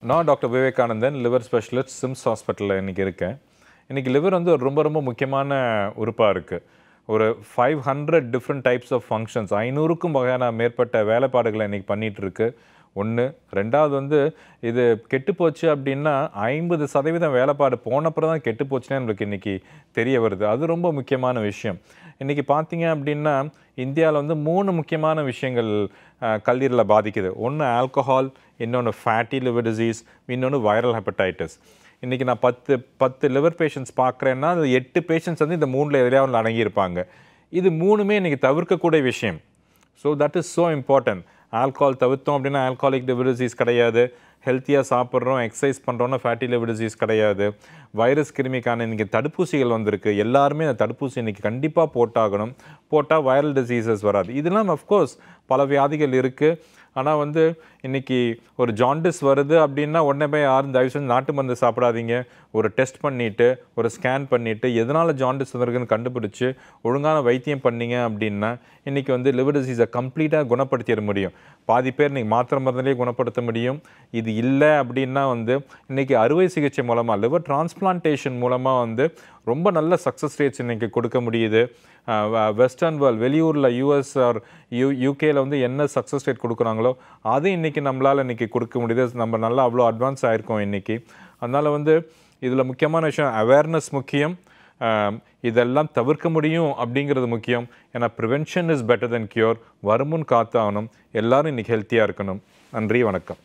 நான் doctor Vivekanandan, liver specialist, Sims ஹாஸ்பிட்டலில் இன்றைக்கி இருக்கேன். இன்றைக்கி லிவர் வந்து ஒரு ரொம்ப ரொம்ப முக்கியமான உறுப்பாக இருக்குது. ஒரு 500 டிஃப்ரெண்ட் டைப்ஸ் ஆஃப் ஃபங்க்ஷன்ஸ், 500க்கும் வகையான மேற்பட்ட வேலைப்பாடுகளை இன்றைக்கி பண்ணிகிட்ருக்கு. ஒன்று. ரெண்டாவது வந்து இது கெட்டுப்போச்சு அப்படின்னா 50% வேலைப்பாடு போனப்புறம் தான் கெட்டுப்போச்சுன்னே நம்மளுக்கு இன்றைக்கி தெரிய வருது. அது ரொம்ப முக்கியமான விஷயம். இன்றைக்கி பார்த்தீங்க அப்படின்னா இந்தியாவில் வந்து 3 முக்கியமான விஷயங்கள் கல்லீரலை பாதிக்குது. ஒன்று ஆல்கஹால், இன்னொன்று ஃபேட்டி லிவர் டிசீஸ், இன்னொன்று வைரல் ஹெப்படைட்டிஸ். இன்றைக்கி நான் 10 லிவர் பேஷண்ட்ஸ் பார்க்குறேன்னா அது 8 பேஷண்ட்ஸ் வந்து இந்த 3ல் எதிரையாவது அடங்கியிருப்பாங்க. இது 3மே இன்றைக்கி தவிர்க்கக்கூடிய விஷயம். So that is so important. Alcohol தவிர்த்தோம் அப்படின்னா ஆல்கஹாலிக் லிவர் டிசீஸ் கிடையாது. ஹெல்த்தியாக சாப்பிட்றோம், எக்ஸசைஸ் பண்ணுறோன்னா ஃபேட்டி லிவர் டிசீஸ் கிடையாது. வைரஸ் கிருமிக்கான இன்றைக்கி தடுப்பூசிகள் வந்திருக்கு. எல்லாருமே அந்த தடுப்பூசி இன்றைக்கி கண்டிப்பாக போட்டாகணும். போட்டால் வைரல் டிசீசஸ் வராது. இதெல்லாம் அஃப்கோர்ஸ் பல வியாதிகள் இருக்குது. ஆனால் வந்து இன்றைக்கி ஒரு ஜாண்டிஸ் வருது அப்படின்னா உடனே போய் யாரும் தயவு செஞ்சு நாட்டு மருந்து சாப்பிடாதீங்க. ஒரு டெஸ்ட் பண்ணிவிட்டு, ஒரு ஸ்கேன் பண்ணிவிட்டு எதனால் ஜாண்டிஸ் வந்திருக்குன்னு கண்டுபிடிச்சி ஒழுங்கான வைத்தியம் பண்ணிங்க அப்படின்னா இன்றைக்கி வந்து லிவர் டிசீஸை கம்ப்ளீட்டாக குணப்படுத்திட முடியும். பாதி பேர் இன்றைக்கி மாத்திரை மருந்துலேயே குணப்படுத்த முடியும். இது இல்லை அப்படின்னா வந்து இன்றைக்கி அறுவை சிகிச்சை மூலமாக, லிவர் டிரான்ஸ்பிளான்டேஷன் மூலமாக வந்து ரொம்ப நல்ல சக்ஸஸ் ரேட்ஸ் இன்றைக்கி கொடுக்க முடியுது. வெஸ்டர்ன் வேர்ல்டு, வெளியூரில் யூஎஸ் ஆர் யூகேயில் வந்து என்ன சக்ஸஸ் ரேட் கொடுக்குறாங்களோ அது இன்றைக்கி நம்மளால் இன்றைக்கி கொடுக்க முடியுது. நம்ம நல்லா அவ்வளோ அட்வான்ஸ் ஆகிருக்கோம் இன்றைக்கி. அதனால் வந்து இதில் முக்கியமான விஷயம் அவேர்னஸ் முக்கியம். இதெல்லாம் தவிர்க்க முடியும் அப்படிங்கிறது முக்கியம். ஏன்னா prevention is better then cure. வருமுன் காத்தாகணும். எல்லோரும் இன்றைக்கி ஹெல்த்தியாக இருக்கணும். நன்றி, வணக்கம்.